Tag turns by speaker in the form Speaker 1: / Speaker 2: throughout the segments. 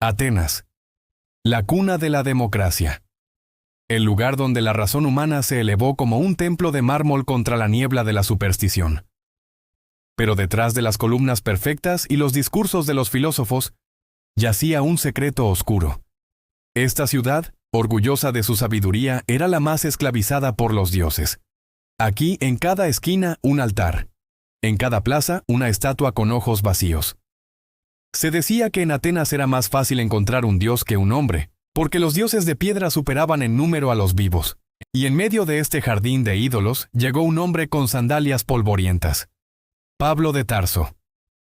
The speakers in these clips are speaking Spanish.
Speaker 1: Atenas, la cuna de la democracia. El lugar donde la razón humana se elevó como un templo de mármol contra la niebla de la superstición. Pero detrás de las columnas perfectas y los discursos de los filósofos, yacía un secreto oscuro. Esta ciudad, orgullosa de su sabiduría, era la más esclavizada por los dioses. Aquí, en cada esquina, un altar. En cada plaza, una estatua con ojos vacíos. Se decía que en Atenas era más fácil encontrar un dios que un hombre, porque los dioses de piedra superaban en número a los vivos. Y en medio de este jardín de ídolos, llegó un hombre con sandalias polvorientas. Pablo de Tarso.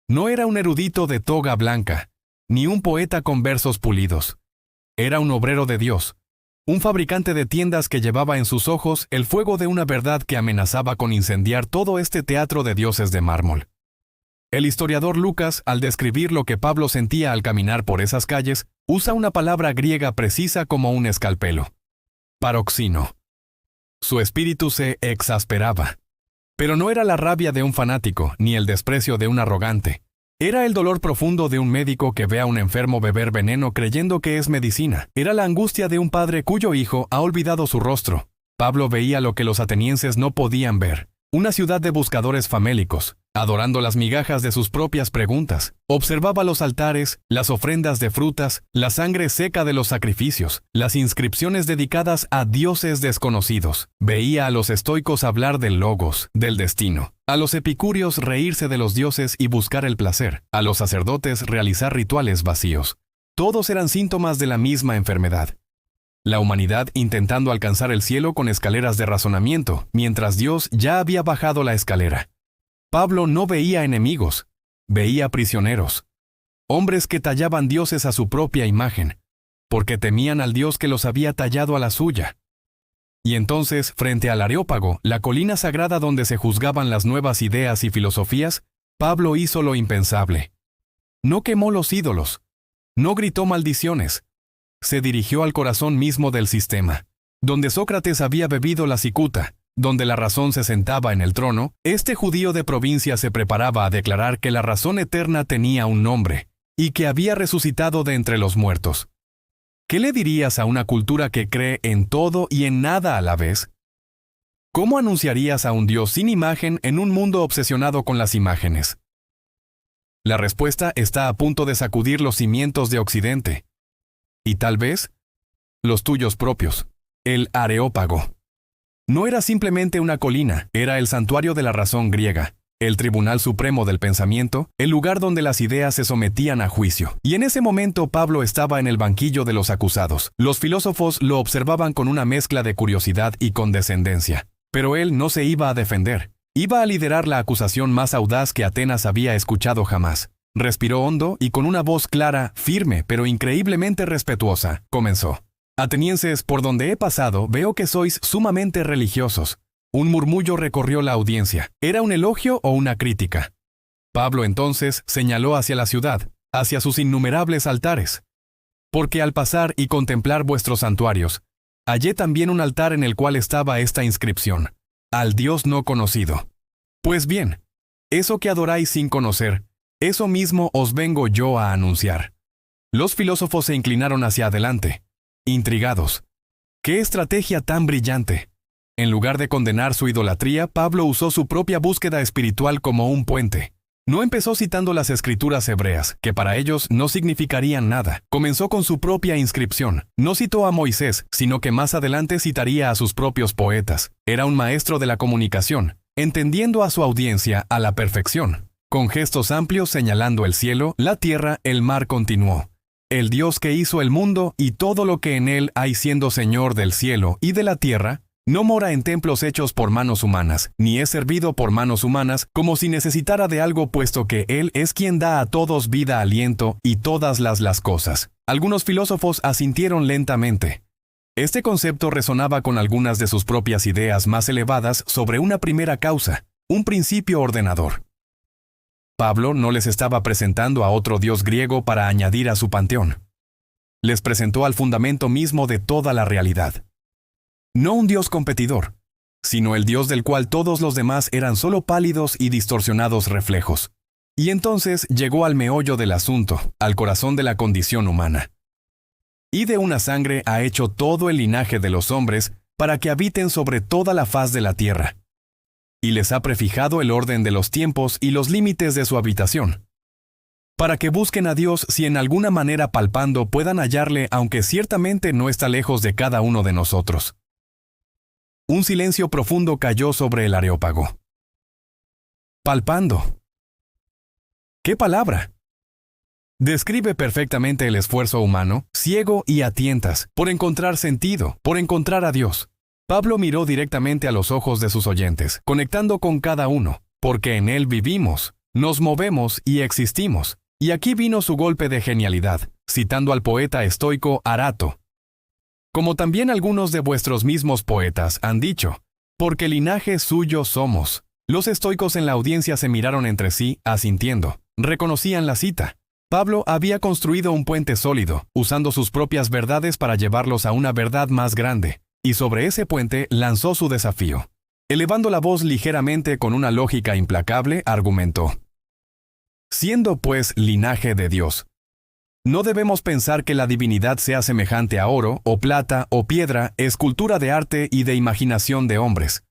Speaker 1: No era un erudito de toga blanca, ni un poeta con versos pulidos. Era un obrero de Dios, un fabricante de tiendas que llevaba en sus ojos el fuego de una verdad que amenazaba con incendiar todo este teatro de dioses de mármol. El historiador Lucas, al describir lo que Pablo sentía al caminar por esas calles, usa una palabra griega precisa como un escalpelo: paroxino. Su espíritu se exasperaba. Pero no era la rabia de un fanático, ni el desprecio de un arrogante. Era el dolor profundo de un médico que ve a un enfermo beber veneno creyendo que es medicina. Era la angustia de un padre cuyo hijo ha olvidado su rostro. Pablo veía lo que los atenienses no podían ver: una ciudad de buscadores famélicos, adorando las migajas de sus propias preguntas. Observaba los altares, las ofrendas de frutas, la sangre seca de los sacrificios, las inscripciones dedicadas a dioses desconocidos. Veía a los estoicos hablar del logos, del destino, a los epicúreos reírse de los dioses y buscar el placer, a los sacerdotes realizar rituales vacíos. Todos eran síntomas de la misma enfermedad. La humanidad intentando alcanzar el cielo con escaleras de razonamiento, mientras Dios ya había bajado la escalera. Pablo no veía enemigos, veía prisioneros. Hombres que tallaban dioses a su propia imagen, porque temían al Dios que los había tallado a la suya. Y entonces, frente al Areópago, la colina sagrada donde se juzgaban las nuevas ideas y filosofías, Pablo hizo lo impensable. No quemó los ídolos, no gritó maldiciones. Se dirigió al corazón mismo del sistema, donde Sócrates había bebido la cicuta, donde la razón se sentaba en el trono. Este judío de provincia se preparaba a declarar que la razón eterna tenía un nombre, y que había resucitado de entre los muertos. ¿Qué le dirías a una cultura que cree en todo y en nada a la vez? ¿Cómo anunciarías a un Dios sin imagen en un mundo obsesionado con las imágenes? La respuesta está a punto de sacudir los cimientos de Occidente. Y tal vez, los tuyos propios. El Areópago. No era simplemente una colina, era el santuario de la razón griega, el tribunal supremo del pensamiento, el lugar donde las ideas se sometían a juicio. Y en ese momento Pablo estaba en el banquillo de los acusados. Los filósofos lo observaban con una mezcla de curiosidad y condescendencia. Pero él no se iba a defender. Iba a liderar la acusación más audaz que Atenas había escuchado jamás. Respiró hondo y con una voz clara, firme, pero increíblemente respetuosa, comenzó: Atenienses, por donde he pasado, veo que sois sumamente religiosos. Un murmullo recorrió la audiencia. ¿Era un elogio o una crítica? Pablo entonces señaló hacia la ciudad, hacia sus innumerables altares. Porque al pasar y contemplar vuestros santuarios, hallé también un altar en el cual estaba esta inscripción: al Dios no conocido. Pues bien, eso que adoráis sin conocer, eso mismo os vengo yo a anunciar. Los filósofos se inclinaron hacia adelante, intrigados. ¡Qué estrategia tan brillante! En lugar de condenar su idolatría, Pablo usó su propia búsqueda espiritual como un puente. No empezó citando las escrituras hebreas, que para ellos no significarían nada. Comenzó con su propia inscripción. No citó a Moisés, sino que más adelante citaría a sus propios poetas. Era un maestro de la comunicación, entendiendo a su audiencia a la perfección. Con gestos amplios señalando el cielo, la tierra, el mar, continuó: el Dios que hizo el mundo y todo lo que en él hay, siendo Señor del cielo y de la tierra, no mora en templos hechos por manos humanas, ni es servido por manos humanas como si necesitara de algo, puesto que Él es quien da a todos vida, aliento y todas las cosas. Algunos filósofos asintieron lentamente. Este concepto resonaba con algunas de sus propias ideas más elevadas sobre una primera causa, un principio ordenador. Pablo no les estaba presentando a otro dios griego para añadir a su panteón. Les presentó al fundamento mismo de toda la realidad. No un dios competidor, sino el dios del cual todos los demás eran solo pálidos y distorsionados reflejos. Y entonces llegó al meollo del asunto, al corazón de la condición humana. Y de una sangre ha hecho todo el linaje de los hombres para que habiten sobre toda la faz de la tierra. Y les ha prefijado el orden de los tiempos y los límites de su habitación, para que busquen a Dios si en alguna manera palpando puedan hallarle, aunque ciertamente no está lejos de cada uno de nosotros. Un silencio profundo cayó sobre el Areópago. Palpando. ¿Qué palabra? Describe perfectamente el esfuerzo humano, ciego y a tientas, por encontrar sentido, por encontrar a Dios. Pablo miró directamente a los ojos de sus oyentes, conectando con cada uno, porque en él vivimos, nos movemos y existimos. Y aquí vino su golpe de genialidad, citando al poeta estoico Arato. Como también algunos de vuestros mismos poetas han dicho, porque linaje suyo somos. Los estoicos en la audiencia se miraron entre sí, asintiendo. Reconocían la cita. Pablo había construido un puente sólido, usando sus propias verdades para llevarlos a una verdad más grande, y sobre ese puente lanzó su desafío. Elevando la voz ligeramente con una lógica implacable, argumentó: siendo pues linaje de Dios, no debemos pensar que la divinidad sea semejante a oro, o plata, o piedra, escultura de arte y de imaginación de hombres.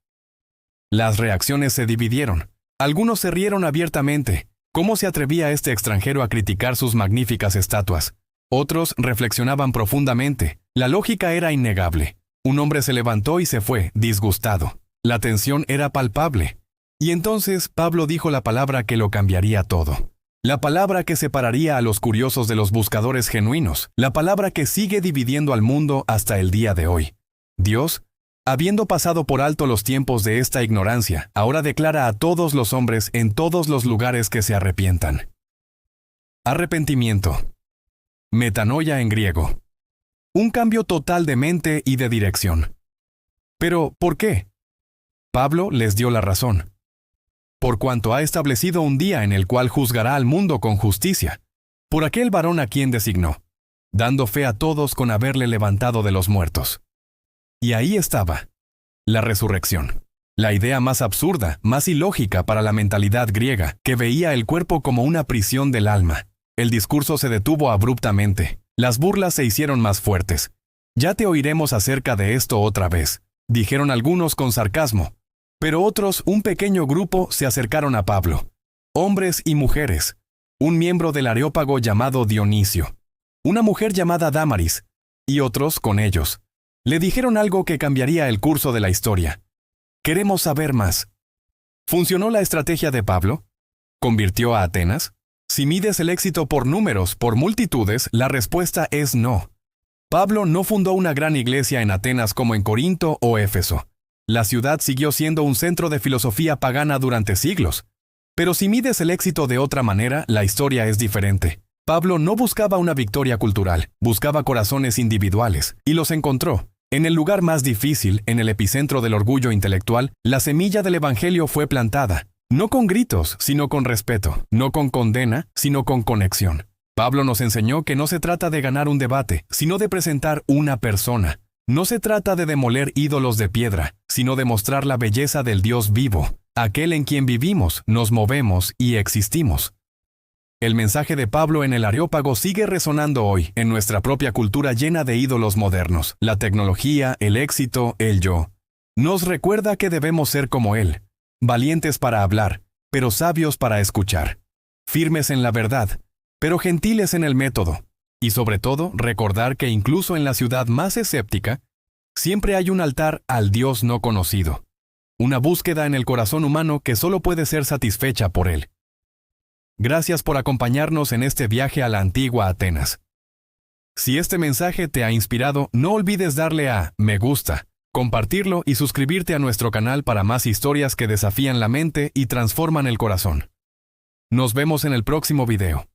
Speaker 1: Las reacciones se dividieron. Algunos se rieron abiertamente. ¿Cómo se atrevía este extranjero a criticar sus magníficas estatuas? Otros reflexionaban profundamente. La lógica era innegable. Un hombre se levantó y se fue, disgustado. La tensión era palpable. Y entonces Pablo dijo la palabra que lo cambiaría todo. La palabra que separaría a los curiosos de los buscadores genuinos. La palabra que sigue dividiendo al mundo hasta el día de hoy. Dios, habiendo pasado por alto los tiempos de esta ignorancia, ahora declara a todos los hombres en todos los lugares que se arrepientan. Arrepentimiento. Metanoia en griego. Un cambio total de mente y de dirección. Pero, ¿por qué? Pablo les dio la razón. Por cuanto ha establecido un día en el cual juzgará al mundo con justicia, por aquel varón a quien designó, dando fe a todos con haberle levantado de los muertos. Y ahí estaba, la resurrección. La idea más absurda, más ilógica para la mentalidad griega, que veía el cuerpo como una prisión del alma. El discurso se detuvo abruptamente. Las burlas se hicieron más fuertes. Ya te oiremos acerca de esto otra vez, dijeron algunos con sarcasmo. Pero otros, un pequeño grupo, se acercaron a Pablo. Hombres y mujeres. Un miembro del Areópago llamado Dionisio. Una mujer llamada Dámaris. Y otros con ellos. Le dijeron algo que cambiaría el curso de la historia. Queremos saber más. ¿Funcionó la estrategia de Pablo? ¿Convirtió a Atenas? Si mides el éxito por números, por multitudes, la respuesta es no. Pablo no fundó una gran iglesia en Atenas como en Corinto o Éfeso. La ciudad siguió siendo un centro de filosofía pagana durante siglos. Pero si mides el éxito de otra manera, la historia es diferente. Pablo no buscaba una victoria cultural, buscaba corazones individuales, y los encontró. En el lugar más difícil, en el epicentro del orgullo intelectual, la semilla del evangelio fue plantada. No con gritos, sino con respeto. No con condena, sino con conexión. Pablo nos enseñó que no se trata de ganar un debate, sino de presentar una persona. No se trata de demoler ídolos de piedra, sino de mostrar la belleza del Dios vivo, aquel en quien vivimos, nos movemos y existimos. El mensaje de Pablo en el Areópago sigue resonando hoy, en nuestra propia cultura llena de ídolos modernos. La tecnología, el éxito, el yo. Nos recuerda que debemos ser como Él, valientes para hablar, pero sabios para escuchar. Firmes en la verdad, pero gentiles en el método. Y sobre todo, recordar que incluso en la ciudad más escéptica, siempre hay un altar al Dios no conocido. Una búsqueda en el corazón humano que solo puede ser satisfecha por Él. Gracias por acompañarnos en este viaje a la antigua Atenas. Si este mensaje te ha inspirado, no olvides darle a me gusta, compartirlo y suscribirte a nuestro canal para más historias que desafían la mente y transforman el corazón. Nos vemos en el próximo video.